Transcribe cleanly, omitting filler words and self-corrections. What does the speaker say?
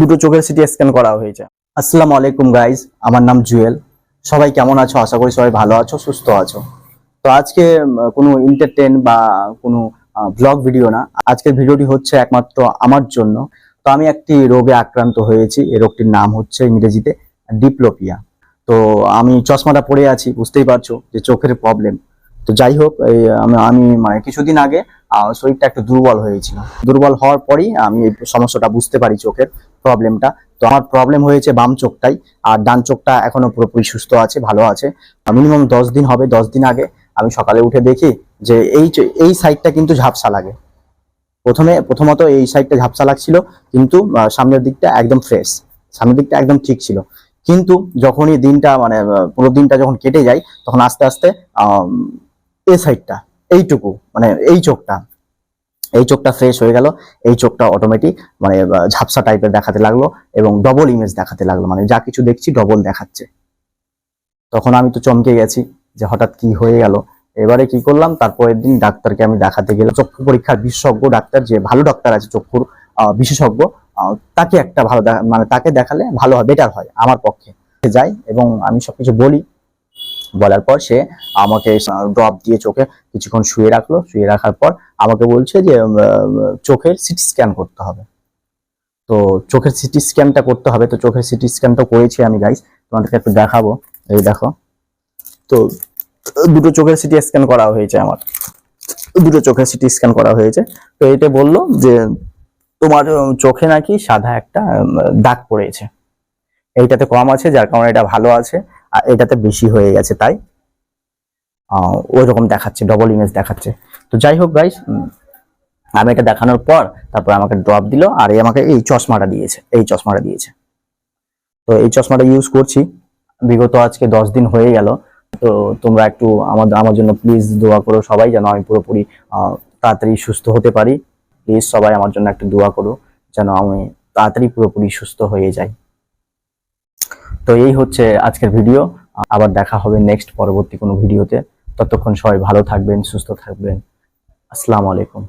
দুটো চোখের CT scan করা হয়েছে। আসসালামু আলাইকুম গাইজ, আমার নাম জুয়েল। সবাই কেমন আছো? আশা করি সবাই ভালো আছো, সুস্থ আছো। তো আজকে কোনো এন্টারটেইন বা কোনো ব্লগ ভিডিও না, আজকের ভিডিওটি হচ্ছে একমাত্র আমার জন্য। তো আমি একটি রোগে আক্রান্ত হয়েছি, এই রোগটির নাম হচ্ছে ইংরেজিতে ডিপ্লোপিয়া। তো আমি চশমাটা পরে আছি, বুঝতেই পারছো যে চোখের প্রবলেম। তো যাই হোক, আমি মানে কিছুদিন আগে শরীরটা একটু দুর্বল হয়েছিল। দুর্বল হওয়ার পরই আমি এই সমস্যাটা বুঝতে পারি, চোখের প্রবলেমটা। তো আমার প্রবলেম হয়েছে বাম চোখটাই, আর ডান চোখটা এখনো পুরোপুরি সুস্থ আছে, ভালো আছে। মিনিমাম 10 দিন হবে। 10 দিন আগে আমি সকালে উঠে দেখি যে এই সাইডটা কিন্তু ঝাপসা লাগে। প্রথমত এই সাইডটা ঝাপসা লাগছিল, কিন্তু সামনের দিকটা একদম ফ্রেশ, সামনের দিকটা একদম ঠিক ছিল। কিন্তু যখনই দিনটা মানে পুরো দিনটা যখন কেটে যায়, তখন আস্তে আস্তে এই সাইডটা, এইটুকু মানে এই চোখটা ফ্রেশ হয়ে গেল। এই চোখটা অটোমেটিক মানে ঝাপসা টাইপের দেখাতে লাগলো, এবং ডবল ইমেজ দেখাতে লাগলো, মানে যা কিছু দেখছি ডবল দেখাচ্ছে। তখন আমি তো চমকে গেছি যে হঠাৎ কি হয়ে গেল। এবারে কি করলাম, তারপরের দিন ডাক্তারকে আমি দেখাতে গেলাম। চক্ষু পরীক্ষার বিশেষজ্ঞ ডাক্তার, যে ভালো ডাক্তার আছে চক্ষুর বিশেষজ্ঞ, তাকে একটা ভালো মানে তাকে দেখালে ভালো হয়, বেটার হয় আমার পক্ষে। যাই এবং আমি সবকিছু বলি, বলার পর সে আমাকে ড্রপ দিয়ে চোখে কিছুক্ষণ শুয়ে রাখলো। শুয়ে রাখার পর আমাকে বলছে যে চোখের সিটি স্ক্যান করতে হবে। তো চোখের সিটি স্ক্যানটা করতে হবে। তো চোখের সিটি স্ক্যানটা করেছি আমি গাইস, তোমাদেরকে একটু দেখাবো। এই দেখো, তো দুটো চোখের সিটি স্ক্যান করা হয়েছে আমার, দুটো চোখের সিটি স্ক্যান করা হয়েছে। তো এটা বললো যে তোমার চোখে নাকি সাদা একটা দাগ পড়েছে, এইটাতে কম আছে, যার কারণে এটা ভালো আছে, আর এটাতে বেশি হয়ে গেছে, তাই ওই রকম দেখাচ্ছে, ডবল ইমেজ দেখাচ্ছে। তো যাই হোক গাইস, আমি এটা দেখানোর পর তারপর আমাকে ড্রপ দিল, আর আমাকে এই চশমাটা দিয়েছে। তো এই চশমাটা ইউজ করছি বিগত আজকে 10 দিন হয়ে গেল। তো তোমরা একটু আমার জন্য প্লিজ দোয়া করো সবাই, যেন আমি পুরোপুরি তাড়াতাড়ি সুস্থ হতে পারি। প্লিজ সবাই আমার জন্য একটু দোয়া করো, যেন আমি তাড়াতাড়ি পুরোপুরি সুস্থ হয়ে যাই। তো এই হচ্ছে আজকের ভিডিও। আবার দেখা হবে নেক্সট পরবর্তী কোনো ভিডিওতে। ততক্ষণ সবাই ভালো থাকবেন, সুস্থ থাকবেন। আসসালামু আলাইকুম।